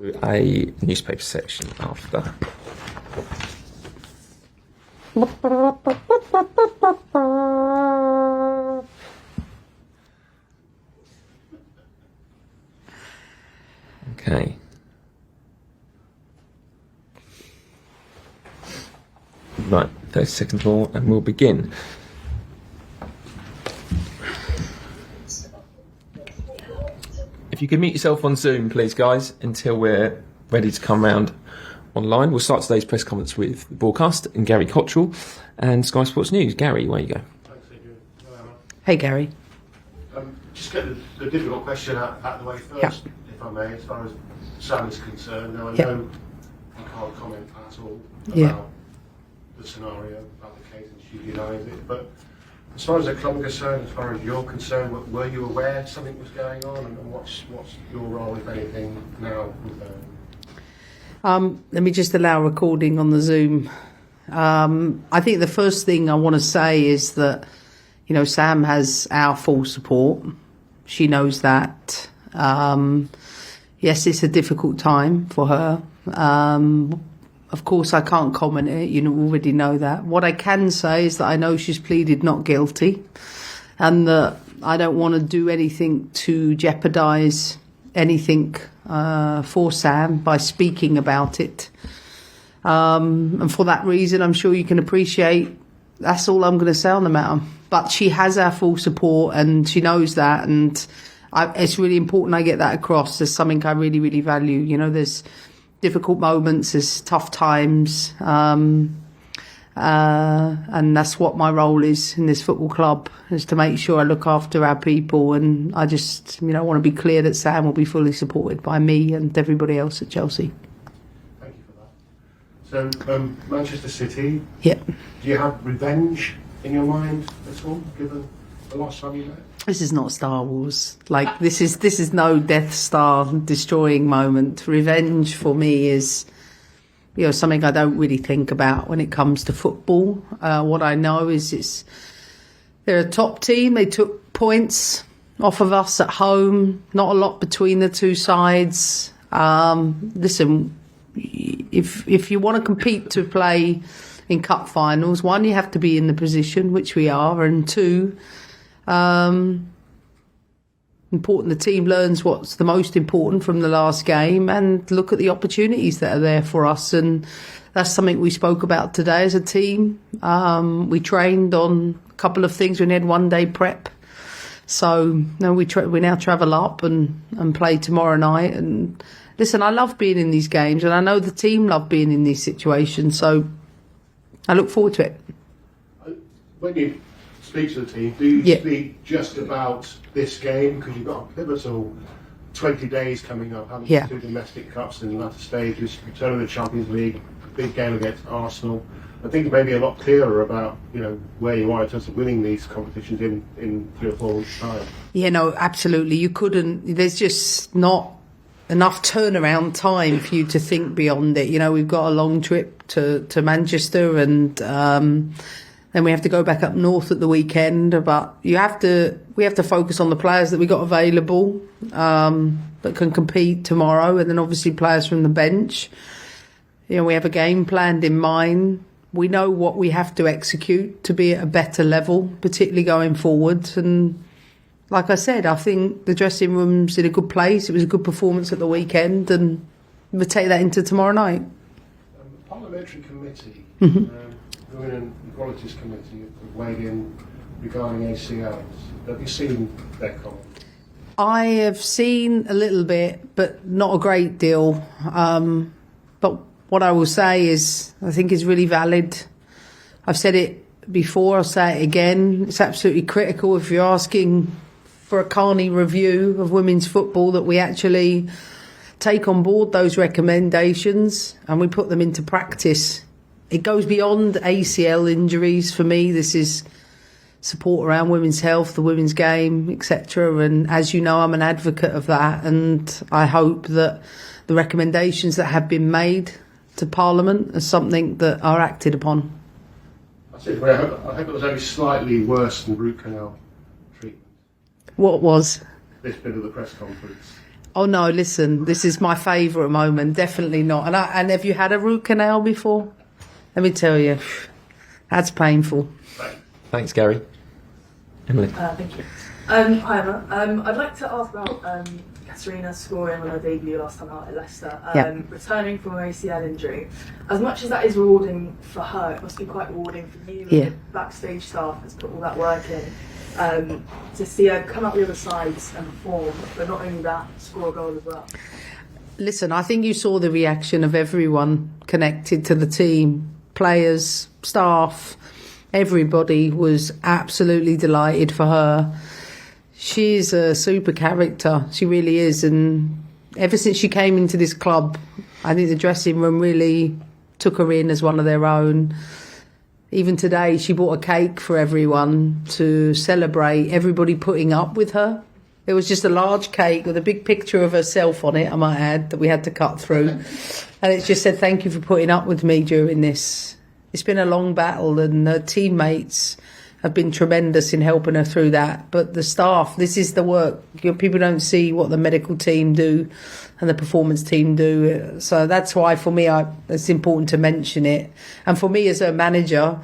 A newspaper section after. Okay. Right, 30 seconds more and we'll begin. If you could mute yourself on Zoom, please, guys, until we're ready to come round online. We'll start today's press conference with the broadcast and Gary Cottrell and Sky Sports News. Gary, where you go? Thanks, Adrian. Hello, Emma. Hey, Gary. Just get the difficult question out the way first, if I may, as far as Sam is concerned. Now, I know you can't comment at all about the scenario, about the case, and she denies it, but as far as the club is concerned, as far as you're concerned, were you aware something was going on, and what's your role, if anything, now with Let me just allow recording on the Zoom. I think the first thing I want to say is that, you know, Sam has our full support. She knows that. Yes, it's a difficult time for her. Of course, I can't comment it. You already know that. What I can say is that I know she's pleaded not guilty and that I don't want to do anything to jeopardise anything for Sam by speaking about it. And for that reason, I'm sure you can appreciate that's all I'm going to say on the matter. But she has our full support and she knows that. And it's really important I get that across. There's something I really, really value. You know, there's difficult moments, there's tough times. And that's what my role is in this football club, is to make sure I look after our people. And I just, you know, want to be clear that Sam will be fully supported by me and everybody else at Chelsea. Thank you for that. So, Manchester City, Yeah. do you have revenge in your mind at all, given the last time you met? This is not Star Wars. Like, this is no Death Star destroying moment. Revenge for me is, you know, something I don't really think about when it comes to football. What I know is they're a top team. They took points off of us at home. Not a lot between the two sides. Listen, if you want to compete to play in cup finals, one, you have to be in the position, which we are, and two, important the team learns what's the most important from the last game and look at the opportunities that are there for us. And that's something we spoke about today as a team. We trained on a couple of things. We had 1 day prep, so no, we now travel up and play tomorrow night. And listen, I love being in these games and I know the team love being in these situations, so I look forward to it. When you speak to the team, do you speak just about this game? Because you've got a pivotal 20 days coming up, having 2 domestic cups in the latter stages, return of the Champions League, big game against Arsenal. I think maybe a lot clearer about, you know, where you are in terms of winning these competitions in 3 or 4 weeks' time. Yeah, no, absolutely. You couldn't. There's just not enough turnaround time for you to think beyond it. You know, we've got a long trip to Manchester and then we have to go back up north at the weekend. But we have to focus on the players that we got available that can compete tomorrow, and then obviously players from the bench. You know, we have a game planned in mind. We know what we have to execute to be at a better level, particularly going forward. And like I said, I think the dressing room's in a good place. It was a good performance at the weekend, and we'll take that into tomorrow night. The Parliamentary Committee, Women and Equalities Committee, have weighed in regarding ACLs. Have you seen their comment? I have seen a little bit, but not a great deal. But what I will say is, I think is really valid. I've said it before, I'll say it again. It's absolutely critical if you're asking for a Carney review of women's football that we actually take on board those recommendations and we put them into practice. It goes beyond ACL injuries for me. This is support around women's health, the women's game, etc. And as you know, I'm an advocate of that. And I hope that the recommendations that have been made to Parliament are something that are acted upon. I hope it was only slightly worse than root canal treatment. What was? This bit of the press conference. Oh no, listen, this is my favourite moment. Definitely not. And have you had a root canal before? Let me tell you, that's painful. Thanks, Gary. Emily. Thank you. Hi Emma. I'd like to ask about Katarina scoring on her debut last time out at Leicester, returning from an ACL injury. As much as that is rewarding for her, it must be quite rewarding for you, the backstage staff that's put all that work in, to see her come out the other side and perform, but not only that, score a goal as well. Listen, I think you saw the reaction of everyone connected to the team, players, staff, everybody was absolutely delighted for her. She's a super character, she really is, and ever since she came into this club, I think the dressing room really took her in as one of their own. Even today, she bought a cake for everyone to celebrate everybody putting up with her. It was just a large cake with a big picture of herself on it, I might add, that we had to cut through. And it just said, thank you for putting up with me during this. It's been a long battle, and her teammates have been tremendous in helping her through that. But the staff, this is the work. People don't see what the medical team do and the performance team do. So that's why, for me, it's important to mention it. And for me, as a manager,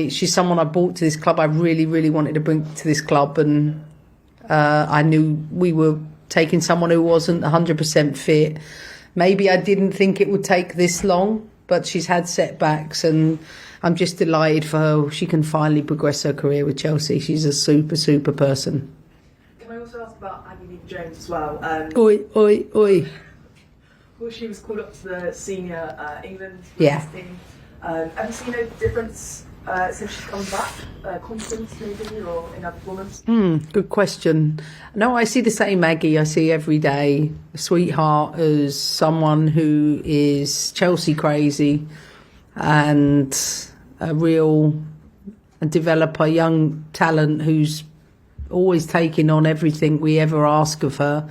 she's someone I brought to this club. I really, really wanted to bring to this club. And I knew we were taking someone who wasn't 100% fit. Maybe I didn't think it would take this long, but she's had setbacks, and I'm just delighted for her. She can finally progress her career with Chelsea. She's a super, super person. Can I also ask about Aggie Lever-Jones as well? Oi. Well, she was called up to the senior England team. Have you seen a difference since she's come back? Confidence maybe, or in her performance? Good question. No, I see the same Maggie I see every day. A sweetheart, as someone who is Chelsea crazy and a real developer, young talent who's always taking on everything we ever ask of her.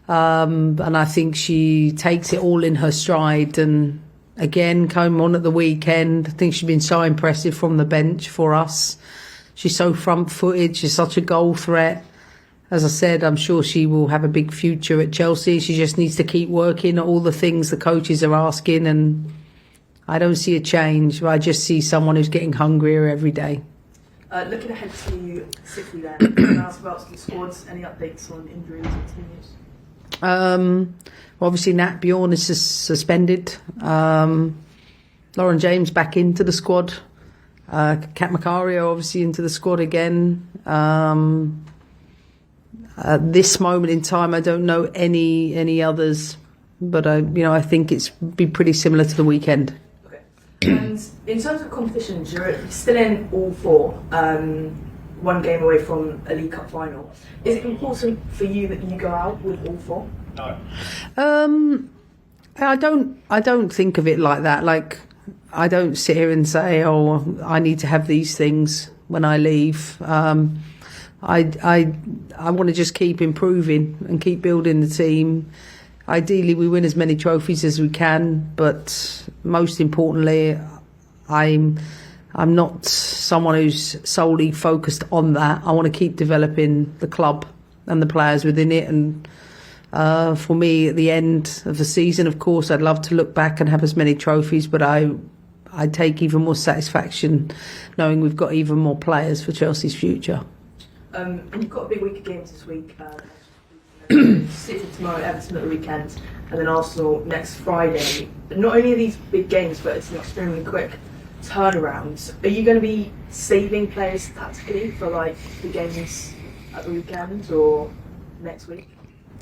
And I think she takes it all in her stride, and again, came on at the weekend. I think she's been so impressive from the bench for us. She's so front-footed. She's such a goal threat. As I said, I'm sure she will have a big future at Chelsea. She just needs to keep working at all the things the coaches are asking, and I don't see a change. I just see someone who's getting hungrier every day. Looking ahead to City then, can I ask about the squads? Any updates on injuries and team news? Obviously, Nat Bjorn is suspended. Lauren James back into the squad. Kat Macario obviously into the squad again. At this moment in time, I don't know any others, but I think it's be pretty similar to the weekend. Okay. And in terms of competitions, you're still in all four. One game away from a League Cup final. Is it important for you that you go out with all four? No. I don't think of it like that. Like, I don't sit here and say, oh, I need to have these things when I leave. I want to just keep improving and keep building the team. Ideally, we win as many trophies as we can, but most importantly, I'm not someone who's solely focused on that. I want to keep developing the club and the players within it. And for me, at the end of the season, of course, I'd love to look back and have as many trophies, but I take even more satisfaction knowing we've got even more players for Chelsea's future. And you've got a big week of games this week. City tomorrow, Everton at the weekend, and then Arsenal next Friday. Not only are these big games, but it's an extremely quick turnaround. Are you going to be saving players tactically for like the games at the weekend or next week?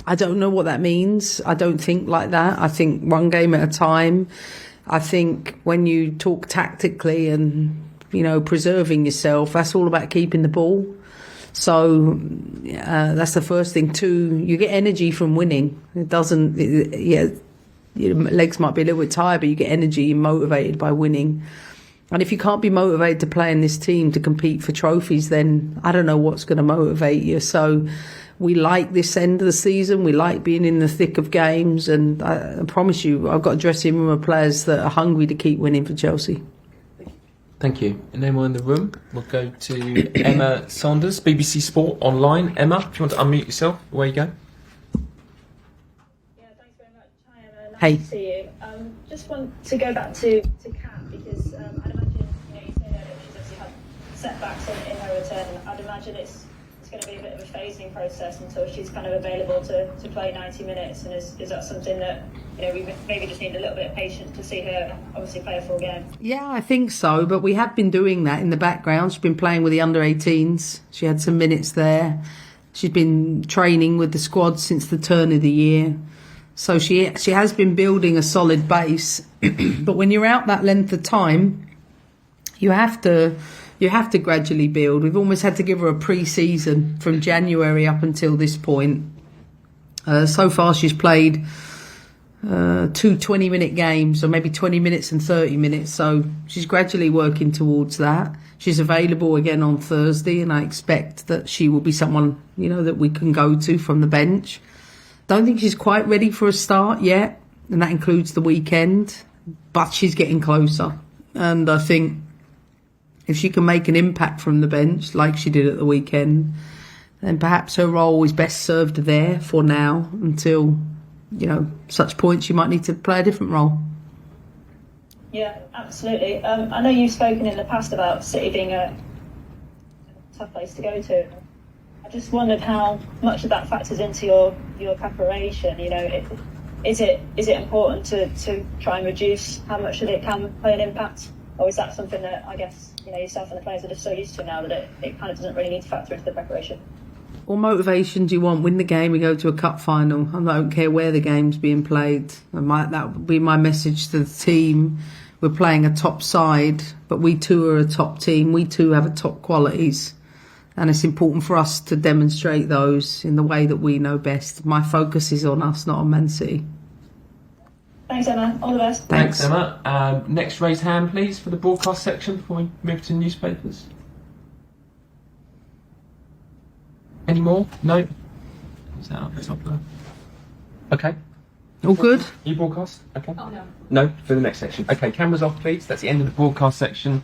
I don't know what that means. I don't think like that. I think one game at a time. I think when you talk tactically and, preserving yourself, that's all about keeping the ball. So that's the first thing. Two, you get energy from winning. Your legs might be a little bit tired, but you get energy and motivated by winning. And if you can't be motivated to play in this team to compete for trophies, then I don't know what's going to motivate you. So we like this end of the season. We like being in the thick of games. And I promise you, I've got a dressing room of players that are hungry to keep winning for Chelsea. Thank you. And then we're in the room. We'll go to Emma Saunders, BBC Sport Online. Emma, if you want to unmute yourself, away you go. Hey. to see you. Just want to go back to Kat because I'd imagine, you said earlier she's obviously had setbacks in her return. I'd imagine it's going to be a bit of a phasing process until she's kind of available to play 90 minutes. And is that something that, we maybe just need a little bit of patience to see her obviously play a full game? Yeah, I think so. But we have been doing that in the background. She's been playing with the under-18s. She had some minutes there. She's been training with the squad since the turn of the year. So she has been building a solid base. But when you're out that length of time, you have to gradually build. We've almost had to give her a pre-season from January up until this point. So far she's played 2 20-minute games, or maybe 20 minutes and 30 minutes. So she's gradually working towards that. She's available again on Thursday, and I expect that she will be someone, that we can go to from the bench. Don't think she's quite ready for a start yet, and that includes the weekend, but she's getting closer. And I think if she can make an impact from the bench like she did at the weekend, then perhaps her role is best served there for now until, such point she might need to play a different role. Yeah, absolutely. I know you've spoken in the past about City being a tough place to go to. I just wondered how much of that factors into your preparation. Is it important to try and reduce how much of it can play an impact, or is that something that I guess yourself and the players are just so used to now that it kind of doesn't really need to factor into the preparation? What motivation do you want? Win the game, we go to a cup final. I don't care where the game's being played. That would be my message to the team. We're playing a top side, but we too are a top team. We too have a top qualities. And it's important for us to demonstrate those in the way that we know best. My focus is on us, not on Man City. Thanks, Emma. All the best. Thanks, Emma. Next raise hand, please, for the broadcast section before we move to newspapers. Any more? No? Is that up the top there? Okay. All good? You broadcast? Okay. Oh, no. No, for the next section. Okay, cameras off, please. That's the end of the broadcast section